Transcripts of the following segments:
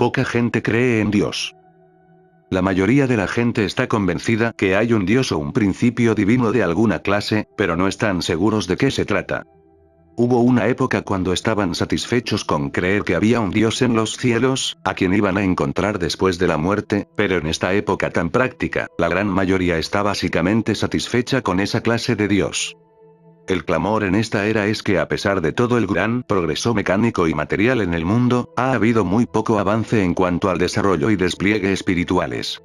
poca gente cree en Dios. La mayoría de la gente está convencida que hay un Dios o un principio divino de alguna clase, pero no están seguros de qué se trata. Hubo una época cuando estaban satisfechos con creer que había un Dios en los cielos, a quien iban a encontrar después de la muerte, pero en esta época tan práctica, la gran mayoría está básicamente satisfecha con esa clase de Dios. El clamor en esta era es que a pesar de todo el gran progreso mecánico y material en el mundo, ha habido muy poco avance en cuanto al desarrollo y despliegue espirituales.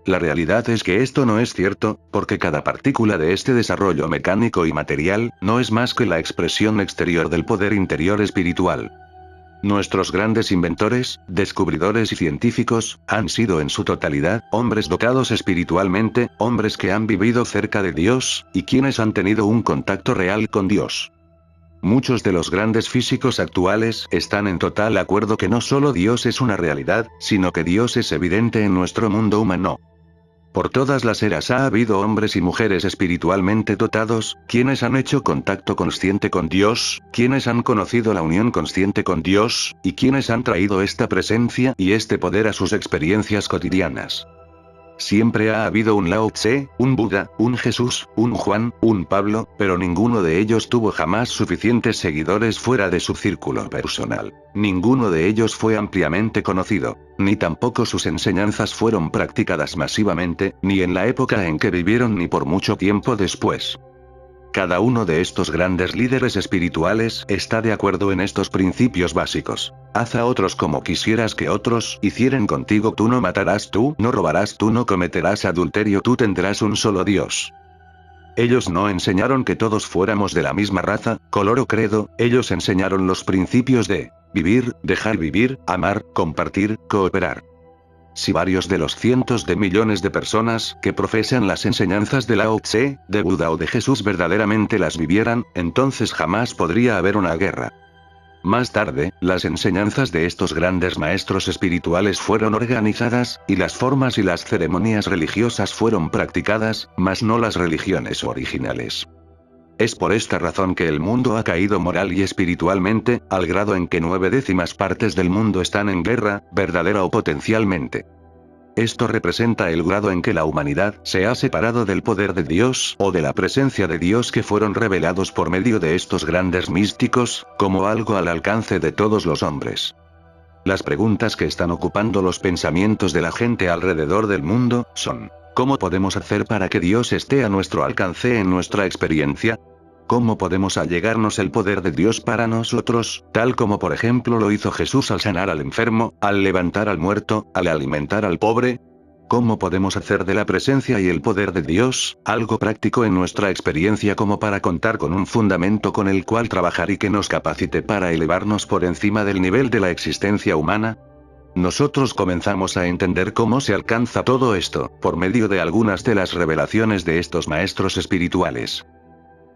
La realidad es que esto no es cierto, porque cada partícula de este desarrollo mecánico y material, no es más que la expresión exterior del poder interior espiritual. Nuestros grandes inventores, descubridores y científicos, han sido en su totalidad, hombres dotados espiritualmente, hombres que han vivido cerca de Dios, y quienes han tenido un contacto real con Dios. Muchos de los grandes físicos actuales están en total acuerdo que no solo Dios es una realidad, sino que Dios es evidente en nuestro mundo humano. Por todas las eras ha habido hombres y mujeres espiritualmente dotados, quienes han hecho contacto consciente con Dios, quienes han conocido la unión consciente con Dios, y quienes han traído esta presencia y este poder a sus experiencias cotidianas. Siempre ha habido un Lao Tse, un Buda, un Jesús, un Juan, un Pablo, pero ninguno de ellos tuvo jamás suficientes seguidores fuera de su círculo personal. Ninguno de ellos fue ampliamente conocido, ni tampoco sus enseñanzas fueron practicadas masivamente, ni en la época en que vivieron ni por mucho tiempo después. Cada uno de estos grandes líderes espirituales está de acuerdo en estos principios básicos. Haz a otros como quisieras que otros hicieran contigo. Tú no matarás, tú no robarás, tú no cometerás adulterio, tú tendrás un solo Dios. Ellos no enseñaron que todos fuéramos de la misma raza, color o credo, ellos enseñaron los principios de vivir, dejar vivir, amar, compartir, cooperar. Si varios de los cientos de millones de personas que profesan las enseñanzas de Lao Tse, de Buda o de Jesús verdaderamente las vivieran, entonces jamás podría haber una guerra. Más tarde, las enseñanzas de estos grandes maestros espirituales fueron organizadas, y las formas y las ceremonias religiosas fueron practicadas, mas no las religiones originales. Es por esta razón que el mundo ha caído moral y espiritualmente, al grado en que 9/10 partes del mundo están en guerra, verdadera o potencialmente. Esto representa el grado en que la humanidad se ha separado del poder de Dios o de la presencia de Dios que fueron revelados por medio de estos grandes místicos, como algo al alcance de todos los hombres. Las preguntas que están ocupando los pensamientos de la gente alrededor del mundo son: ¿cómo podemos hacer para que Dios esté a nuestro alcance en nuestra experiencia? ¿Cómo podemos allegarnos el poder de Dios para nosotros, tal como por ejemplo lo hizo Jesús al sanar al enfermo, al levantar al muerto, al alimentar al pobre? ¿Cómo podemos hacer de la presencia y el poder de Dios algo práctico en nuestra experiencia como para contar con un fundamento con el cual trabajar y que nos capacite para elevarnos por encima del nivel de la existencia humana? Nosotros comenzamos a entender cómo se alcanza todo esto, por medio de algunas de las revelaciones de estos maestros espirituales.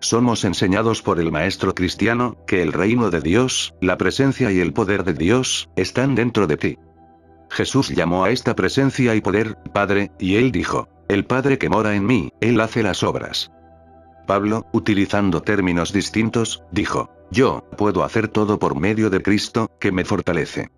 Somos enseñados por el maestro cristiano, que el reino de Dios, la presencia y el poder de Dios, están dentro de ti. Jesús llamó a esta presencia y poder, Padre, y él dijo: el Padre que mora en mí, él hace las obras. Pablo, utilizando términos distintos, dijo: yo puedo hacer todo por medio de Cristo, que me fortalece.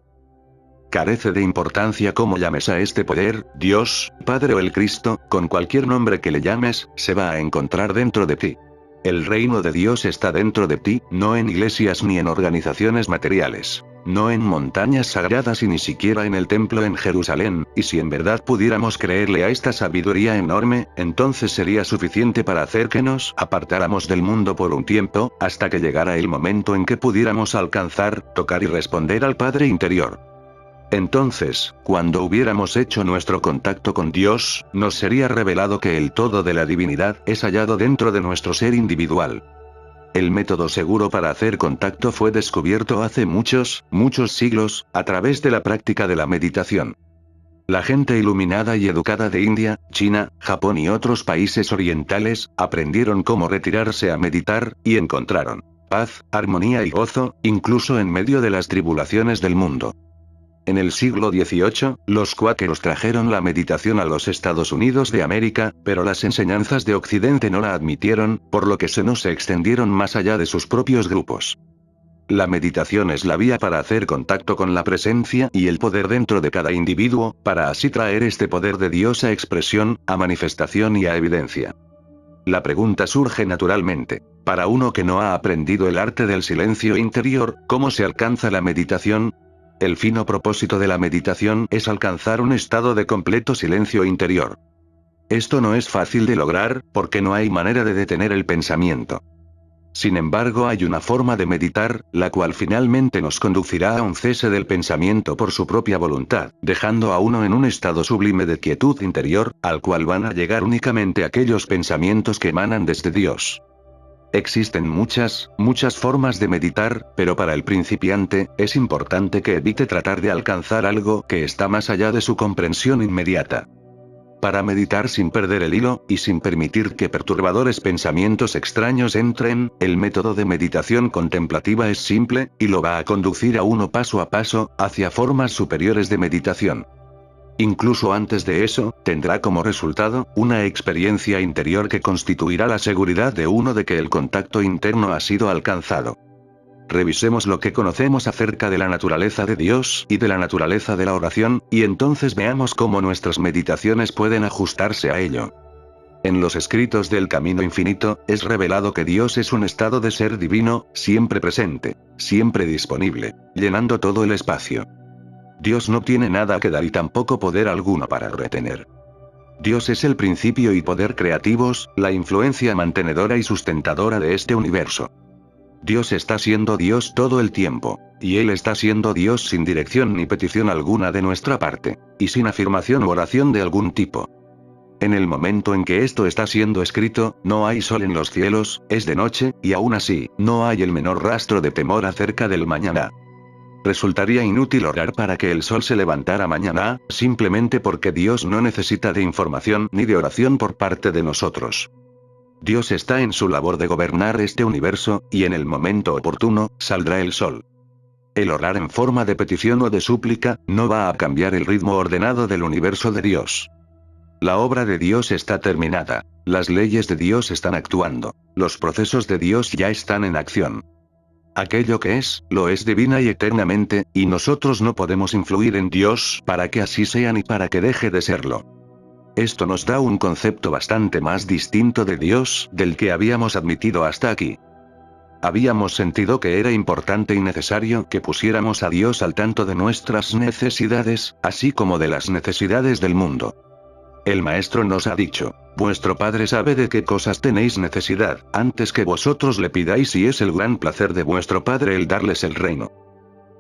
Carece de importancia cómo llames a este poder, Dios, Padre o el Cristo, con cualquier nombre que le llames, se va a encontrar dentro de ti. El reino de Dios está dentro de ti, no en iglesias ni en organizaciones materiales. No en montañas sagradas y ni siquiera en el templo en Jerusalén, y si en verdad pudiéramos creerle a esta sabiduría enorme, entonces sería suficiente para hacer que nos apartáramos del mundo por un tiempo, hasta que llegara el momento en que pudiéramos alcanzar, tocar y responder al Padre interior. Entonces, cuando hubiéramos hecho nuestro contacto con Dios, nos sería revelado que el todo de la divinidad es hallado dentro de nuestro ser individual. El método seguro para hacer contacto fue descubierto hace muchos siglos, a través de la práctica de la meditación. La gente iluminada y educada de India, China, Japón y otros países orientales, aprendieron cómo retirarse a meditar, y encontraron paz, armonía y gozo, incluso en medio de las tribulaciones del mundo. En el siglo XVIII, los cuáqueros trajeron la meditación a los Estados Unidos de América, pero las enseñanzas de Occidente no la admitieron, por lo que se extendieron más allá de sus propios grupos. La meditación es la vía para hacer contacto con la presencia y el poder dentro de cada individuo, para así traer este poder de Dios a expresión, a manifestación y a evidencia. La pregunta surge naturalmente. Para uno que no ha aprendido el arte del silencio interior, ¿cómo se alcanza la meditación? El fino propósito de la meditación es alcanzar un estado de completo silencio interior. Esto no es fácil de lograr, porque no hay manera de detener el pensamiento. Sin embargo, hay una forma de meditar, la cual finalmente nos conducirá a un cese del pensamiento por su propia voluntad, dejando a uno en un estado sublime de quietud interior, al cual van a llegar únicamente aquellos pensamientos que emanan desde Dios. Existen muchas formas de meditar, pero para el principiante, es importante que evite tratar de alcanzar algo que está más allá de su comprensión inmediata. Para meditar sin perder el hilo, y sin permitir que perturbadores pensamientos extraños entren, el método de meditación contemplativa es simple, y lo va a conducir a uno paso a paso, hacia formas superiores de meditación. Incluso antes de eso, tendrá como resultado, una experiencia interior que constituirá la seguridad de uno de que el contacto interno ha sido alcanzado. Revisemos lo que conocemos acerca de la naturaleza de Dios y de la naturaleza de la oración, y entonces veamos cómo nuestras meditaciones pueden ajustarse a ello. En los escritos del Camino Infinito, es revelado que Dios es un estado de ser divino, siempre presente, siempre disponible, llenando todo el espacio. Dios no tiene nada que dar y tampoco poder alguno para retener. Dios es el principio y poder creativos, la influencia mantenedora y sustentadora de este universo. Dios está siendo Dios todo el tiempo, y Él está siendo Dios sin dirección ni petición alguna de nuestra parte, y sin afirmación u oración de algún tipo. En el momento en que esto está siendo escrito, no hay sol en los cielos, es de noche, y aún así, no hay el menor rastro de temor acerca del mañana. Resultaría inútil orar para que el sol se levantara mañana, simplemente porque Dios no necesita de información ni de oración por parte de nosotros. Dios está en su labor de gobernar este universo, y en el momento oportuno, saldrá el sol. El orar en forma de petición o de súplica, no va a cambiar el ritmo ordenado del universo de Dios. La obra de Dios está terminada. Las leyes de Dios están actuando. Los procesos de Dios ya están en acción. Aquello que es, lo es divina y eternamente, y nosotros no podemos influir en Dios para que así sea ni para que deje de serlo. Esto nos da un concepto bastante más distinto de Dios, del que habíamos admitido hasta aquí. Habíamos sentido que era importante y necesario que pusiéramos a Dios al tanto de nuestras necesidades, así como de las necesidades del mundo. El Maestro nos ha dicho, vuestro Padre sabe de qué cosas tenéis necesidad, antes que vosotros le pidáis y es el gran placer de vuestro Padre el darles el reino.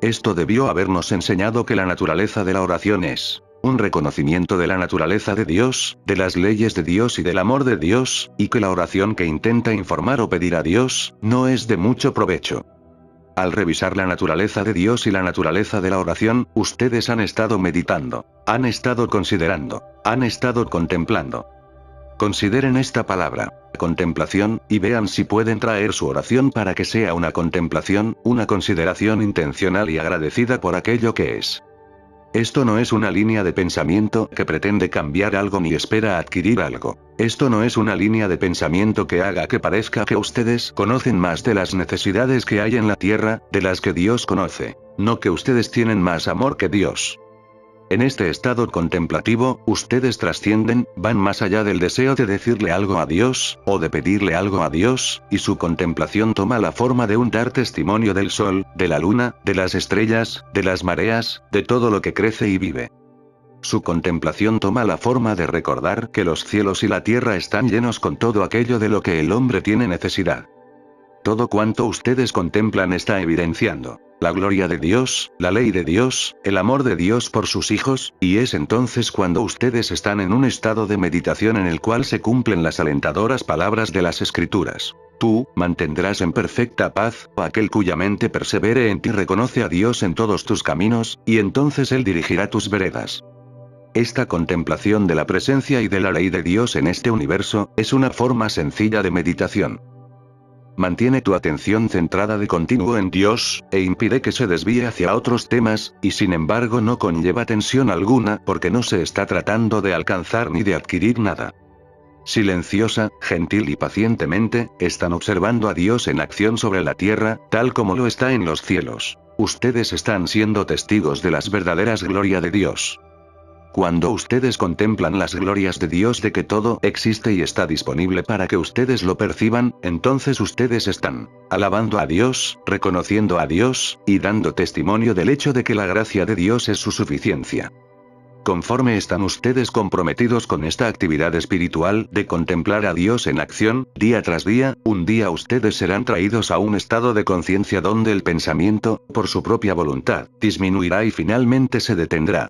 Esto debió habernos enseñado que la naturaleza de la oración es un reconocimiento de la naturaleza de Dios, de las leyes de Dios y del amor de Dios, y que la oración que intenta informar o pedir a Dios, no es de mucho provecho. Al revisar la naturaleza de Dios y la naturaleza de la oración, ustedes han estado meditando, han estado considerando, han estado contemplando. Consideren esta palabra, contemplación, y vean si pueden traer su oración para que sea una contemplación, una consideración intencional y agradecida por aquello que es. Esto no es una línea de pensamiento que pretende cambiar algo ni espera adquirir algo. Esto no es una línea de pensamiento que haga que parezca que ustedes conocen más de las necesidades que hay en la tierra, de las que Dios conoce. No que ustedes tienen más amor que Dios. En este estado contemplativo, ustedes trascienden, van más allá del deseo de decirle algo a Dios, o de pedirle algo a Dios, y su contemplación toma la forma de un dar testimonio del sol, de la luna, de las estrellas, de las mareas, de todo lo que crece y vive. Su contemplación toma la forma de recordar que los cielos y la tierra están llenos con todo aquello de lo que el hombre tiene necesidad. Todo cuanto ustedes contemplan está evidenciando la gloria de Dios, la ley de Dios, el amor de Dios por sus hijos, y es entonces cuando ustedes están en un estado de meditación en el cual se cumplen las alentadoras palabras de las Escrituras. Tú, mantendrás en perfecta paz, a aquel cuya mente persevere en ti reconoce a Dios en todos tus caminos, y entonces Él dirigirá tus veredas. Esta contemplación de la presencia y de la ley de Dios en este universo, es una forma sencilla de meditación. Mantiene tu atención centrada de continuo en Dios, e impide que se desvíe hacia otros temas, y sin embargo no conlleva tensión alguna porque no se está tratando de alcanzar ni de adquirir nada. Silenciosa, gentil y pacientemente, están observando a Dios en acción sobre la tierra, tal como lo está en los cielos. Ustedes están siendo testigos de las verdaderas glorias de Dios. Cuando ustedes contemplan las glorias de Dios de que todo existe y está disponible para que ustedes lo perciban, entonces ustedes están alabando a Dios, reconociendo a Dios, y dando testimonio del hecho de que la gracia de Dios es su suficiencia. Conforme están ustedes comprometidos con esta actividad espiritual de contemplar a Dios en acción, día tras día, un día ustedes serán traídos a un estado de conciencia donde el pensamiento, por su propia voluntad, disminuirá y finalmente se detendrá.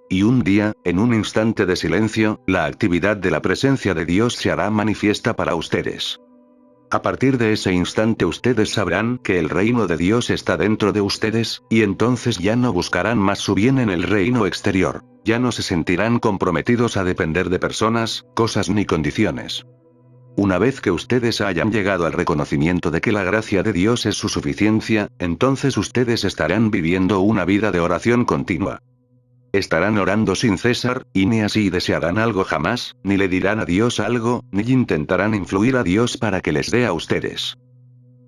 Y un día, en un instante de silencio, la actividad de la presencia de Dios se hará manifiesta para ustedes. A partir de ese instante ustedes sabrán que el reino de Dios está dentro de ustedes, y entonces ya no buscarán más su bien en el reino exterior. Ya no se sentirán comprometidos a depender de personas, cosas ni condiciones. Una vez que ustedes hayan llegado al reconocimiento de que la gracia de Dios es su suficiencia, entonces ustedes estarán viviendo una vida de oración continua. Estarán orando sin cesar, y ni así desearán algo jamás, ni le dirán a Dios algo, ni intentarán influir a Dios para que les dé a ustedes.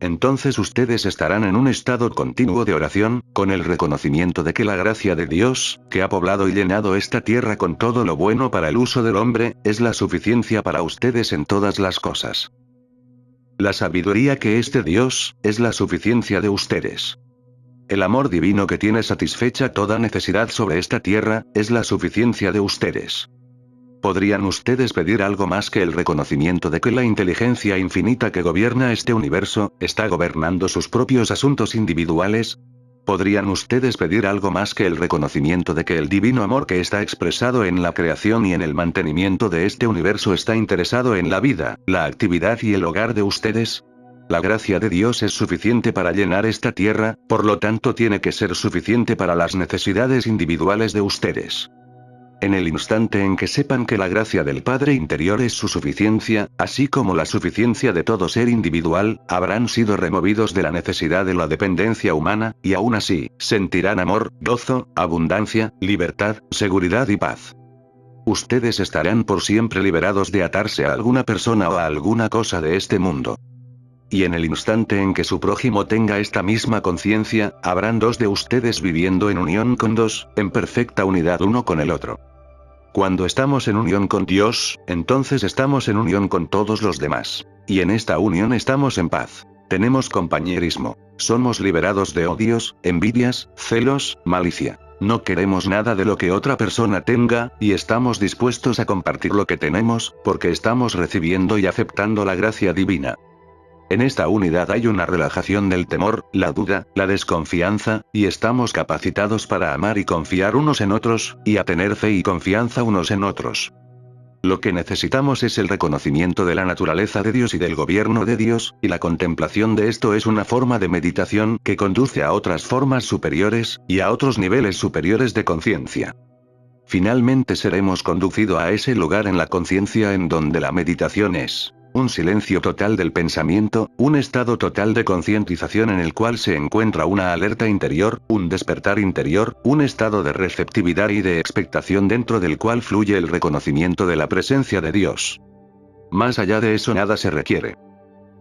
Entonces ustedes estarán en un estado continuo de oración, con el reconocimiento de que la gracia de Dios, que ha poblado y llenado esta tierra con todo lo bueno para el uso del hombre, es la suficiencia para ustedes en todas las cosas. La sabiduría que es de Dios, es la suficiencia de ustedes. El amor divino que tiene satisfecha toda necesidad sobre esta tierra, es la suficiencia de ustedes. ¿Podrían ustedes pedir algo más que el reconocimiento de que la inteligencia infinita que gobierna este universo, está gobernando sus propios asuntos individuales? ¿Podrían ustedes pedir algo más que el reconocimiento de que el divino amor que está expresado en la creación y en el mantenimiento de este universo está interesado en la vida, la actividad y el hogar de ustedes? La gracia de Dios es suficiente para llenar esta tierra, por lo tanto tiene que ser suficiente para las necesidades individuales de ustedes. En el instante en que sepan que la gracia del Padre interior es su suficiencia, así como la suficiencia de todo ser individual, habrán sido removidos de la necesidad de la dependencia humana, y aún así, sentirán amor, gozo, abundancia, libertad, seguridad y paz. Ustedes estarán por siempre liberados de atarse a alguna persona o a alguna cosa de este mundo. Y en el instante en que su prójimo tenga esta misma conciencia, habrán dos de ustedes viviendo en unión con dos, en perfecta unidad uno con el otro. Cuando estamos en unión con Dios, entonces estamos en unión con todos los demás. Y en esta unión estamos en paz. Tenemos compañerismo. Somos liberados de odios, envidias, celos, malicia. No queremos nada de lo que otra persona tenga, y estamos dispuestos a compartir lo que tenemos, porque estamos recibiendo y aceptando la gracia divina. En esta unidad hay una relajación del temor, la duda, la desconfianza, y estamos capacitados para amar y confiar unos en otros, y a tener fe y confianza unos en otros. Lo que necesitamos es el reconocimiento de la naturaleza de Dios y del gobierno de Dios, y la contemplación de esto es una forma de meditación que conduce a otras formas superiores, y a otros niveles superiores de conciencia. Finalmente seremos conducidos a ese lugar en la conciencia en donde la meditación es un silencio total del pensamiento, un estado total de concientización en el cual se encuentra una alerta interior, un despertar interior, un estado de receptividad y de expectación dentro del cual fluye el reconocimiento de la presencia de Dios. Más allá de eso nada se requiere.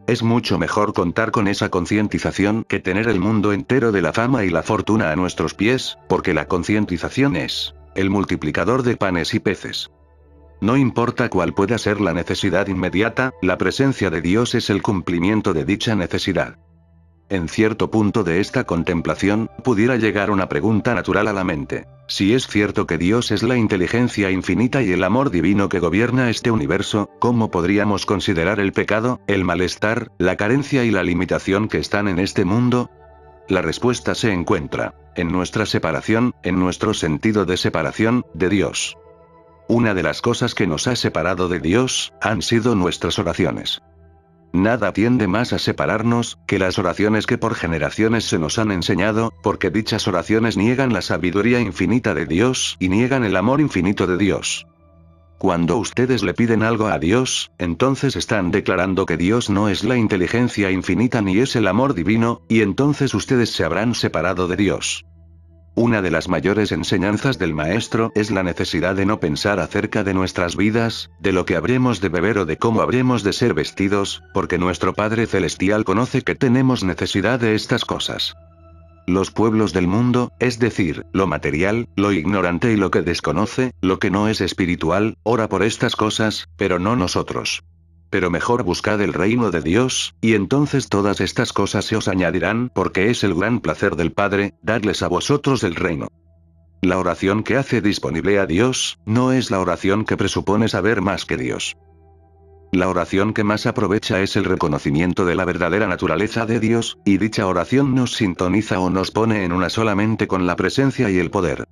Es mucho mejor contar con esa concientización que tener el mundo entero de la fama y la fortuna a nuestros pies, porque la concientización es el multiplicador de panes y peces. No importa cuál pueda ser la necesidad inmediata, la presencia de Dios es el cumplimiento de dicha necesidad. En cierto punto de esta contemplación, pudiera llegar una pregunta natural a la mente. Si es cierto que Dios es la inteligencia infinita y el amor divino que gobierna este universo, ¿cómo podríamos considerar el pecado, el malestar, la carencia y la limitación que están en este mundo? La respuesta se encuentra en nuestra separación, en nuestro sentido de separación, de Dios. Una de las cosas que nos ha separado de Dios, han sido nuestras oraciones. Nada tiende más a separarnos, que las oraciones que por generaciones se nos han enseñado, porque dichas oraciones niegan la sabiduría infinita de Dios y niegan el amor infinito de Dios. Cuando ustedes le piden algo a Dios, entonces están declarando que Dios no es la inteligencia infinita ni es el amor divino, y entonces ustedes se habrán separado de Dios. Una de las mayores enseñanzas del maestro es la necesidad de no pensar acerca de nuestras vidas, de lo que habremos de beber o de cómo habremos de ser vestidos, porque nuestro Padre Celestial conoce que tenemos necesidad de estas cosas. Los pueblos del mundo, es decir, lo material, lo ignorante y lo que desconoce, lo que no es espiritual, ora por estas cosas, pero no nosotros. Pero mejor buscad el reino de Dios, y entonces todas estas cosas se os añadirán, porque es el gran placer del Padre, darles a vosotros el reino. La oración que hace disponible a Dios, no es la oración que presupone saber más que Dios. La oración que más aprovecha es el reconocimiento de la verdadera naturaleza de Dios, y dicha oración nos sintoniza o nos pone en una solamente con la presencia y el poder.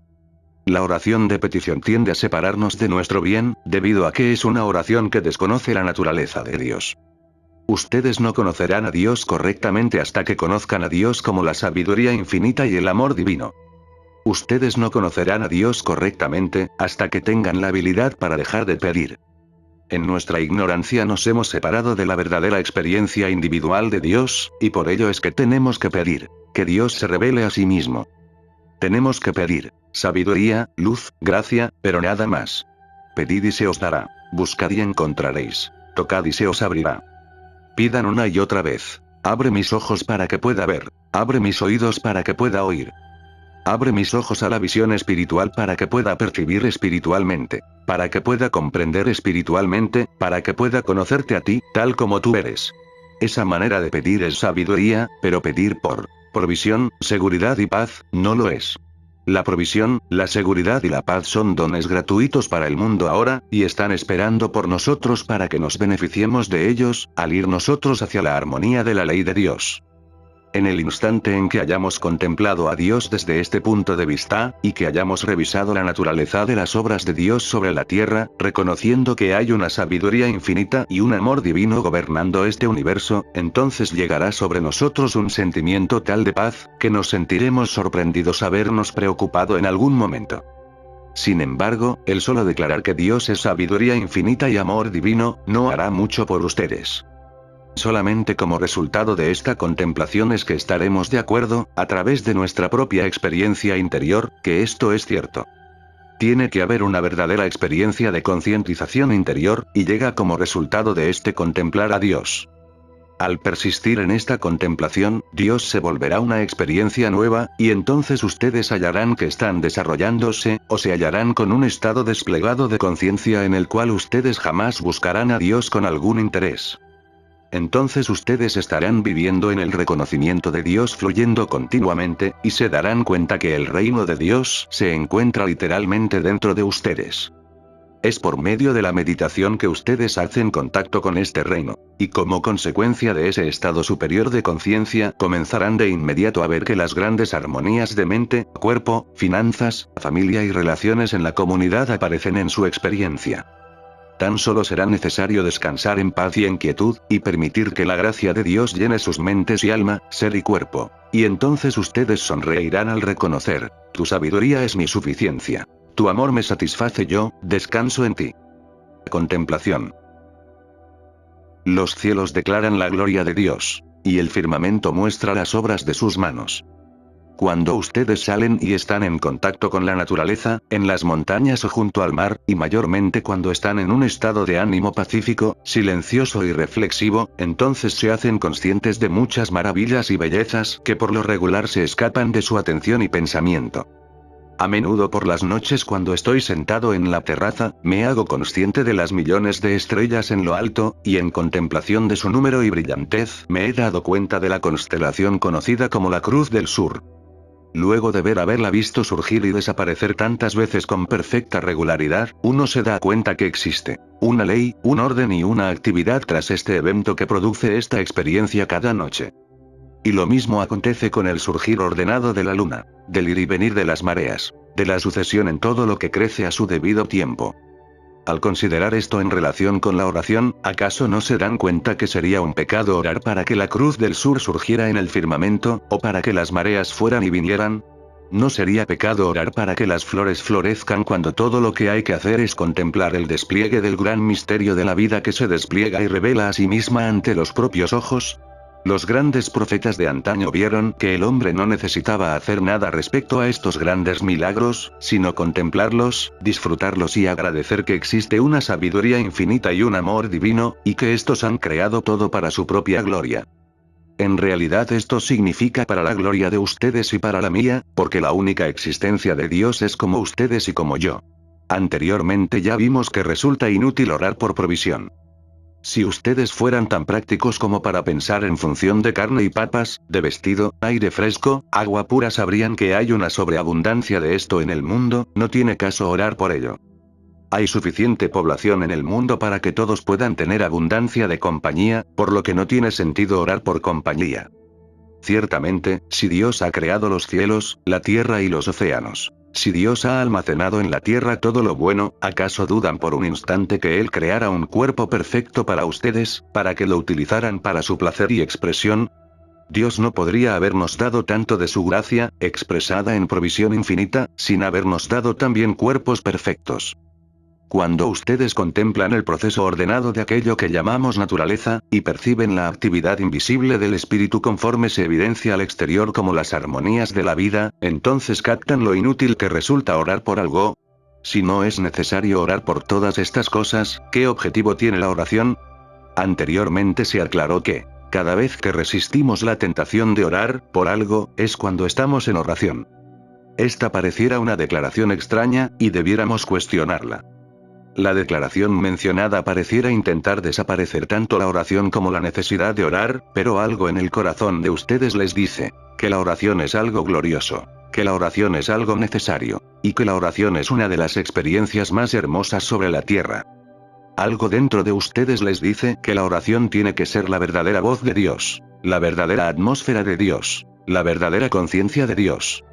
La oración de petición tiende a separarnos de nuestro bien, debido a que es una oración que desconoce la naturaleza de Dios. Ustedes no conocerán a Dios correctamente hasta que conozcan a Dios como la sabiduría infinita y el amor divino. Ustedes no conocerán a Dios correctamente, hasta que tengan la habilidad para dejar de pedir. En nuestra ignorancia nos hemos separado de la verdadera experiencia individual de Dios, y por ello es que tenemos que pedir, que Dios se revele a sí mismo. Tenemos que pedir sabiduría, luz, gracia, pero nada más. Pedid y se os dará. Buscad y encontraréis. Tocad y se os abrirá. Pidan una y otra vez. Abre mis ojos para que pueda ver. Abre mis oídos para que pueda oír. Abre mis ojos a la visión espiritual para que pueda percibir espiritualmente. Para que pueda comprender espiritualmente, para que pueda conocerte a ti, tal como tú eres. Esa manera de pedir es sabiduría, pero pedir por provisión, seguridad y paz, no lo es. La provisión, la seguridad y la paz son dones gratuitos para el mundo ahora, y están esperando por nosotros para que nos beneficiemos de ellos, al ir nosotros hacia la armonía de la ley de Dios. En el instante en que hayamos contemplado a Dios desde este punto de vista, y que hayamos revisado la naturaleza de las obras de Dios sobre la tierra, reconociendo que hay una sabiduría infinita y un amor divino gobernando este universo, entonces llegará sobre nosotros un sentimiento tal de paz, que nos sentiremos sorprendidos habernos preocupado en algún momento. Sin embargo, el solo declarar que Dios es sabiduría infinita y amor divino, no hará mucho por ustedes. Solamente como resultado de esta contemplación es que estaremos de acuerdo, a través de nuestra propia experiencia interior, que esto es cierto. Tiene que haber una verdadera experiencia de concientización interior, y llega como resultado de este contemplar a Dios. Al persistir en esta contemplación, Dios se volverá una experiencia nueva, y entonces ustedes hallarán que están desarrollándose, o se hallarán con un estado desplegado de conciencia en el cual ustedes jamás buscarán a Dios con algún interés. Entonces ustedes estarán viviendo en el reconocimiento de Dios fluyendo continuamente, y se darán cuenta que el reino de Dios se encuentra literalmente dentro de ustedes. Es por medio de la meditación que ustedes hacen contacto con este reino, y como consecuencia de ese estado superior de conciencia comenzarán de inmediato a ver que las grandes armonías de mente, cuerpo, finanzas, familia y relaciones en la comunidad aparecen en su experiencia. Tan solo será necesario descansar en paz y en quietud, y permitir que la gracia de Dios llene sus mentes y alma, ser y cuerpo. Y entonces ustedes sonreirán al reconocer, tu sabiduría es mi suficiencia. Tu amor me satisface, yo descanso en ti. Contemplación. Los cielos declaran la gloria de Dios, y el firmamento muestra las obras de sus manos. Cuando ustedes salen y están en contacto con la naturaleza, en las montañas o junto al mar, y mayormente cuando están en un estado de ánimo pacífico, silencioso y reflexivo, entonces se hacen conscientes de muchas maravillas y bellezas que por lo regular se escapan de su atención y pensamiento. A menudo por las noches cuando estoy sentado en la terraza, me hago consciente de las millones de estrellas en lo alto, y en contemplación de su número y brillantez, me he dado cuenta de la constelación conocida como la Cruz del Sur. Luego de haberla visto surgir y desaparecer tantas veces con perfecta regularidad, uno se da cuenta que existe una ley, un orden y una actividad tras este evento que produce esta experiencia cada noche. Y lo mismo acontece con el surgir ordenado de la luna, del ir y venir de las mareas, de la sucesión en todo lo que crece a su debido tiempo. Al considerar esto en relación con la oración, ¿acaso no se dan cuenta que sería un pecado orar para que la Cruz del Sur surgiera en el firmamento, o para que las mareas fueran y vinieran? ¿No sería pecado orar para que las flores florezcan cuando todo lo que hay que hacer es contemplar el despliegue del gran misterio de la vida que se despliega y revela a sí misma ante los propios ojos? Los grandes profetas de antaño vieron que el hombre no necesitaba hacer nada respecto a estos grandes milagros, sino contemplarlos, disfrutarlos y agradecer que existe una sabiduría infinita y un amor divino, y que estos han creado todo para su propia gloria. En realidad esto significa para la gloria de ustedes y para la mía, porque la única existencia de Dios es como ustedes y como yo. Anteriormente ya vimos que resulta inútil orar por provisión. Si ustedes fueran tan prácticos como para pensar en función de carne y papas, de vestido, aire fresco, agua pura, sabrían que hay una sobreabundancia de esto en el mundo, no tiene caso orar por ello. Hay suficiente población en el mundo para que todos puedan tener abundancia de compañía, por lo que no tiene sentido orar por compañía. Ciertamente, si Dios ha creado los cielos, la tierra y los océanos, si Dios ha almacenado en la tierra todo lo bueno, ¿acaso dudan por un instante que Él creara un cuerpo perfecto para ustedes, para que lo utilizaran para su placer y expresión? Dios no podría habernos dado tanto de su gracia, expresada en provisión infinita, sin habernos dado también cuerpos perfectos. Cuando ustedes contemplan el proceso ordenado de aquello que llamamos naturaleza, y perciben la actividad invisible del espíritu conforme se evidencia al exterior como las armonías de la vida, entonces captan lo inútil que resulta orar por algo. Si no es necesario orar por todas estas cosas, ¿qué objetivo tiene la oración? Anteriormente se aclaró que, cada vez que resistimos la tentación de orar por algo, es cuando estamos en oración. Esta pareciera una declaración extraña, y debiéramos cuestionarla. La declaración mencionada pareciera intentar desaparecer tanto la oración como la necesidad de orar, pero algo en el corazón de ustedes les dice que la oración es algo glorioso, que la oración es algo necesario, y que la oración es una de las experiencias más hermosas sobre la tierra. Algo dentro de ustedes les dice que la oración tiene que ser la verdadera voz de Dios, la verdadera atmósfera de Dios, la verdadera conciencia de Dios.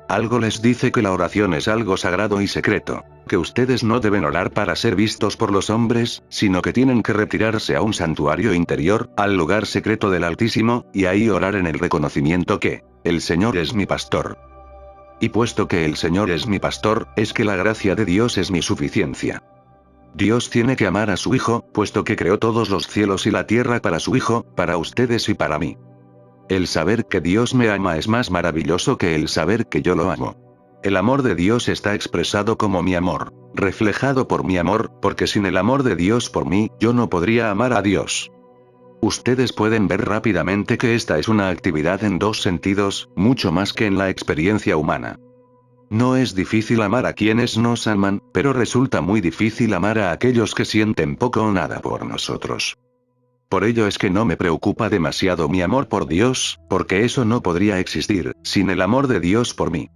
Algo les dice que la oración es algo sagrado y secreto, que ustedes no deben orar para ser vistos por los hombres, sino que tienen que retirarse a un santuario interior, al lugar secreto del Altísimo, y ahí orar en el reconocimiento que, el Señor es mi pastor. Y puesto que el Señor es mi pastor, es que la gracia de Dios es mi suficiencia. Dios tiene que amar a su Hijo, puesto que creó todos los cielos y la tierra para su Hijo, para ustedes y para mí. El saber que Dios me ama es más maravilloso que el saber que yo lo amo. El amor de Dios está expresado como mi amor, reflejado por mi amor, porque sin el amor de Dios por mí, yo no podría amar a Dios. Ustedes pueden ver rápidamente que esta es una actividad en dos sentidos, mucho más que en la experiencia humana. No es difícil amar a quienes nos aman, pero resulta muy difícil amar a aquellos que sienten poco o nada por nosotros. Por ello es que no me preocupa demasiado mi amor por Dios, porque eso no podría existir, sin el amor de Dios por mí.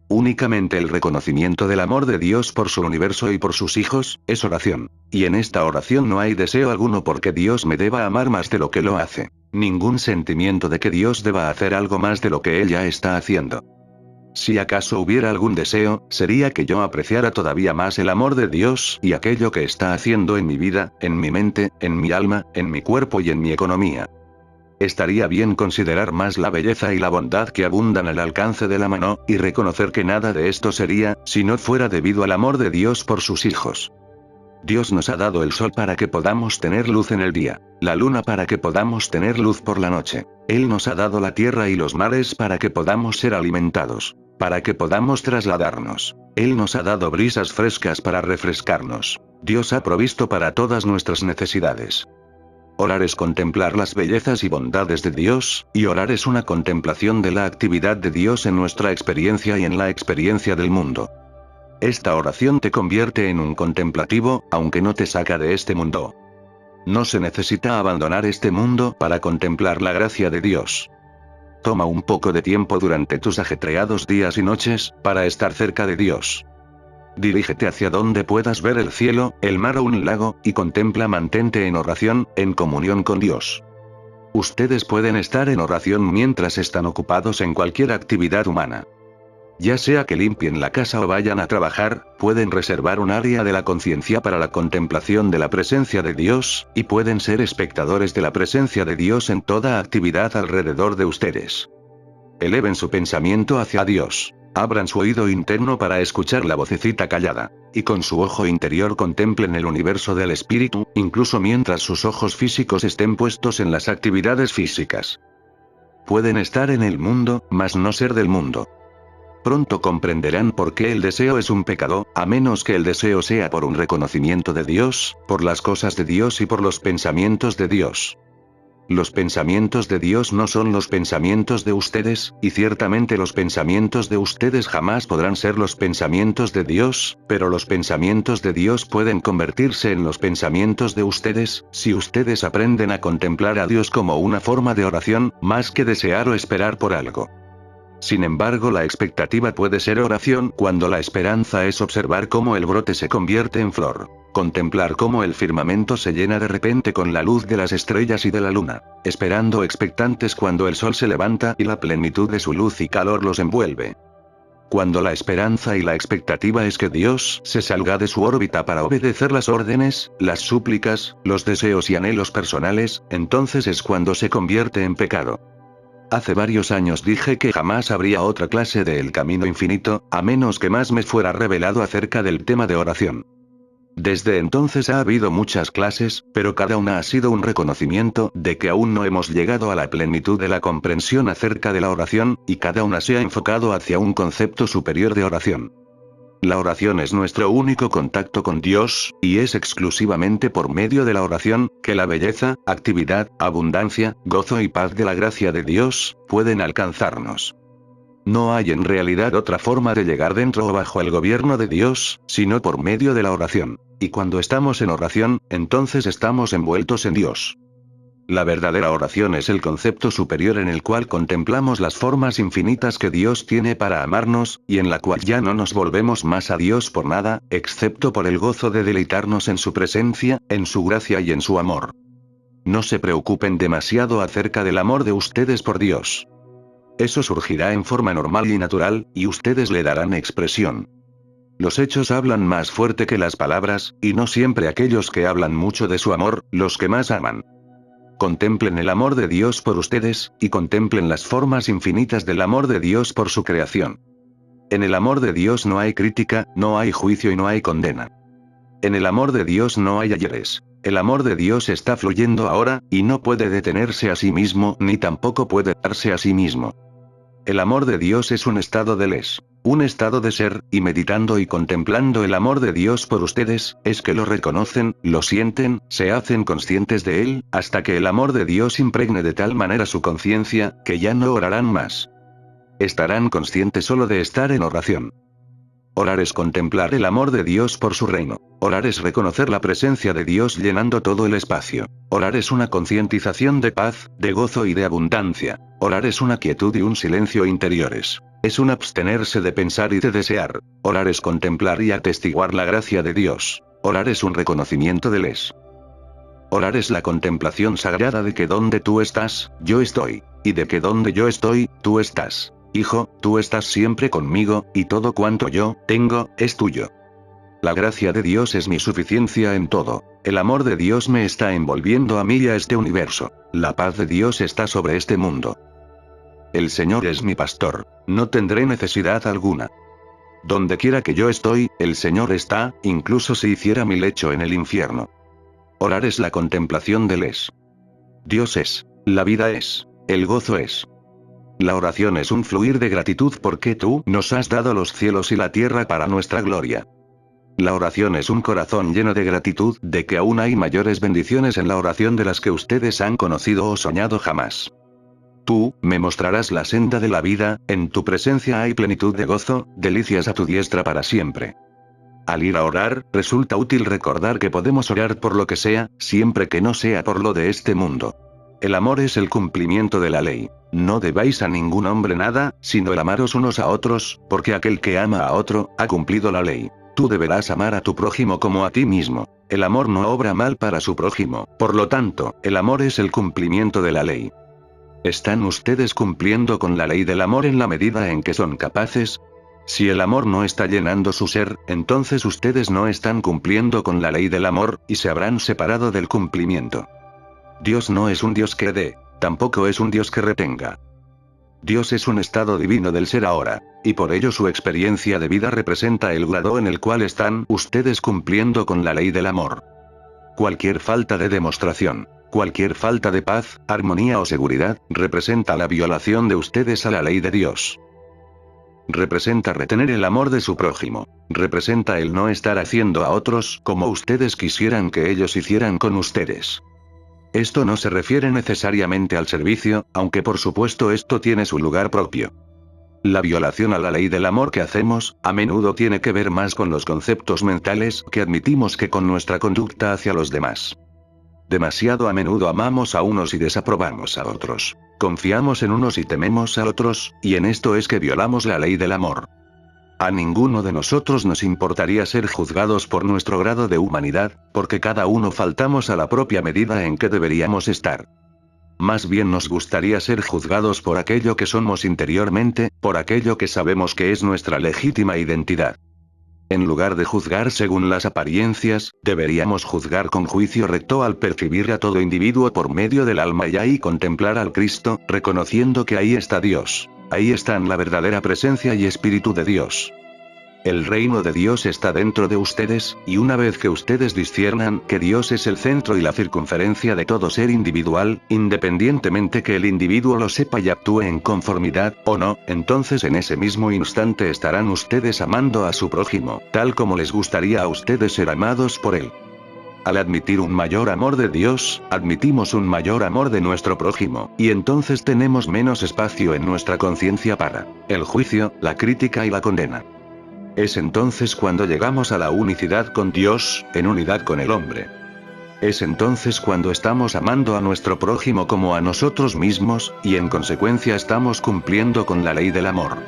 Únicamente el reconocimiento del amor de Dios por su universo y por sus hijos, es oración. Y en esta oración no hay deseo alguno porque Dios me deba amar más de lo que lo hace. Ningún sentimiento de que Dios deba hacer algo más de lo que Él ya está haciendo. Si acaso hubiera algún deseo, sería que yo apreciara todavía más el amor de Dios y aquello que está haciendo en mi vida, en mi mente, en mi alma, en mi cuerpo y en mi economía. Estaría bien considerar más la belleza y la bondad que abundan al alcance de la mano, y reconocer que nada de esto sería, si no fuera debido al amor de Dios por sus hijos. Dios nos ha dado el sol para que podamos tener luz en el día, la luna para que podamos tener luz por la noche. Él nos ha dado la tierra y los mares para que podamos ser alimentados, para que podamos trasladarnos. Él nos ha dado brisas frescas para refrescarnos. Dios ha provisto para todas nuestras necesidades. Orar es contemplar las bellezas y bondades de Dios, y orar es una contemplación de la actividad de Dios en nuestra experiencia y en la experiencia del mundo. Esta oración te convierte en un contemplativo, aunque no te saca de este mundo. No se necesita abandonar este mundo para contemplar la gracia de Dios. Toma un poco de tiempo durante tus ajetreados días y noches, para estar cerca de Dios. Dirígete hacia donde puedas ver el cielo, el mar o un lago, y mantente en oración, en comunión con Dios. Ustedes pueden estar en oración mientras están ocupados en cualquier actividad humana. Ya sea que limpien la casa o vayan a trabajar, pueden reservar un área de la conciencia para la contemplación de la presencia de Dios, y pueden ser espectadores de la presencia de Dios en toda actividad alrededor de ustedes. Eleven su pensamiento hacia Dios. Abran su oído interno para escuchar la vocecita callada. Y con su ojo interior contemplen el universo del espíritu, incluso mientras sus ojos físicos estén puestos en las actividades físicas. Pueden estar en el mundo, mas no ser del mundo. Pronto comprenderán por qué el deseo es un pecado, a menos que el deseo sea por un reconocimiento de Dios, por las cosas de Dios y por los pensamientos de Dios. Los pensamientos de Dios no son los pensamientos de ustedes, y ciertamente los pensamientos de ustedes jamás podrán ser los pensamientos de Dios, pero los pensamientos de Dios pueden convertirse en los pensamientos de ustedes, si ustedes aprenden a contemplar a Dios como una forma de oración, más que desear o esperar por algo. Sin embargo, la expectativa puede ser oración cuando la esperanza es observar cómo el brote se convierte en flor. Contemplar cómo el firmamento se llena de repente con la luz de las estrellas y de la luna. Esperando expectantes cuando el sol se levanta y la plenitud de su luz y calor los envuelve. Cuando la esperanza y la expectativa es que Dios se salga de su órbita para obedecer las órdenes, las súplicas, los deseos y anhelos personales, entonces es cuando se convierte en pecado. Hace varios años dije que jamás habría otra clase de El Camino Infinito, a menos que más me fuera revelado acerca del tema de oración. Desde entonces ha habido muchas clases, pero cada una ha sido un reconocimiento de que aún no hemos llegado a la plenitud de la comprensión acerca de la oración, y cada una se ha enfocado hacia un concepto superior de oración. La oración es nuestro único contacto con Dios, y es exclusivamente por medio de la oración, que la belleza, actividad, abundancia, gozo y paz de la gracia de Dios, pueden alcanzarnos. No hay en realidad otra forma de llegar dentro o bajo el gobierno de Dios, sino por medio de la oración. Y cuando estamos en oración, entonces estamos envueltos en Dios. La verdadera oración es el concepto superior en el cual contemplamos las formas infinitas que Dios tiene para amarnos, y en la cual ya no nos volvemos más a Dios por nada, excepto por el gozo de deleitarnos en su presencia, en su gracia y en su amor. No se preocupen demasiado acerca del amor de ustedes por Dios. Eso surgirá en forma normal y natural, y ustedes le darán expresión. Los hechos hablan más fuerte que las palabras, y no siempre aquellos que hablan mucho de su amor, los que más aman. Contemplen el amor de Dios por ustedes, y contemplen las formas infinitas del amor de Dios por su creación. En el amor de Dios no hay crítica, no hay juicio y no hay condena. En el amor de Dios no hay ayeres. El amor de Dios está fluyendo ahora, y no puede detenerse a sí mismo, ni tampoco puede darse a sí mismo. El amor de Dios es un estado del es. Un estado de ser, y meditando y contemplando el amor de Dios por ustedes, es que lo reconocen, lo sienten, se hacen conscientes de él, hasta que el amor de Dios impregne de tal manera su conciencia, que ya no orarán más. Estarán conscientes solo de estar en oración. Orar es contemplar el amor de Dios por su reino. Orar es reconocer la presencia de Dios llenando todo el espacio. Orar es una concientización de paz, de gozo y de abundancia. Orar es una quietud y un silencio interiores. Es un abstenerse de pensar y de desear. Orar es contemplar y atestiguar la gracia de Dios. Orar es un reconocimiento del es. Orar es la contemplación sagrada de que donde tú estás, yo estoy. Y de que donde yo estoy, tú estás. Hijo, tú estás siempre conmigo, y todo cuanto yo tengo, es tuyo. La gracia de Dios es mi suficiencia en todo. El amor de Dios me está envolviendo a mí y a este universo. La paz de Dios está sobre este mundo. El Señor es mi pastor. No tendré necesidad alguna. Donde quiera que yo estoy, el Señor está, incluso si hiciera mi lecho en el infierno. Orar es la contemplación del es. Dios es. La vida es. El gozo es. La oración es un fluir de gratitud porque tú nos has dado los cielos y la tierra para nuestra gloria. La oración es un corazón lleno de gratitud de que aún hay mayores bendiciones en la oración de las que ustedes han conocido o soñado jamás. Tú, me mostrarás la senda de la vida, en tu presencia hay plenitud de gozo, delicias a tu diestra para siempre. Al ir a orar, resulta útil recordar que podemos orar por lo que sea, siempre que no sea por lo de este mundo. El amor es el cumplimiento de la ley. No debáis a ningún hombre nada, sino el amaros unos a otros, porque aquel que ama a otro, ha cumplido la ley. Tú deberás amar a tu prójimo como a ti mismo. El amor no obra mal para su prójimo, por lo tanto, el amor es el cumplimiento de la ley. ¿Están ustedes cumpliendo con la ley del amor en la medida en que son capaces? Si el amor no está llenando su ser, entonces ustedes no están cumpliendo con la ley del amor, y se habrán separado del cumplimiento. Dios no es un Dios que dé, tampoco es un Dios que retenga. Dios es un estado divino del ser ahora, y por ello su experiencia de vida representa el grado en el cual están ustedes cumpliendo con la ley del amor. Cualquier falta de demostración, cualquier falta de paz, armonía o seguridad, representa la violación de ustedes a la ley de Dios. Representa retener el amor de su prójimo. Representa el no estar haciendo a otros como ustedes quisieran que ellos hicieran con ustedes. Esto no se refiere necesariamente al servicio, aunque por supuesto esto tiene su lugar propio. La violación a la ley del amor que hacemos, a menudo tiene que ver más con los conceptos mentales que admitimos que con nuestra conducta hacia los demás. Demasiado a menudo amamos a unos y desaprobamos a otros. Confiamos en unos y tememos a otros, y en esto es que violamos la ley del amor. A ninguno de nosotros nos importaría ser juzgados por nuestro grado de humanidad, porque cada uno faltamos a la propia medida en que deberíamos estar. Más bien nos gustaría ser juzgados por aquello que somos interiormente, por aquello que sabemos que es nuestra legítima identidad. En lugar de juzgar según las apariencias, deberíamos juzgar con juicio recto al percibir a todo individuo por medio del alma y ahí contemplar al Cristo, reconociendo que ahí está Dios. Ahí están la verdadera presencia y espíritu de Dios. El reino de Dios está dentro de ustedes, y una vez que ustedes disciernan que Dios es el centro y la circunferencia de todo ser individual, independientemente que el individuo lo sepa y actúe en conformidad, o no, entonces en ese mismo instante estarán ustedes amando a su prójimo, tal como les gustaría a ustedes ser amados por él. Al admitir un mayor amor de Dios, admitimos un mayor amor de nuestro prójimo, y entonces tenemos menos espacio en nuestra conciencia para el juicio, la crítica y la condena. Es entonces cuando llegamos a la unicidad con Dios, en unidad con el hombre. Es entonces cuando estamos amando a nuestro prójimo como a nosotros mismos, y en consecuencia estamos cumpliendo con la ley del amor.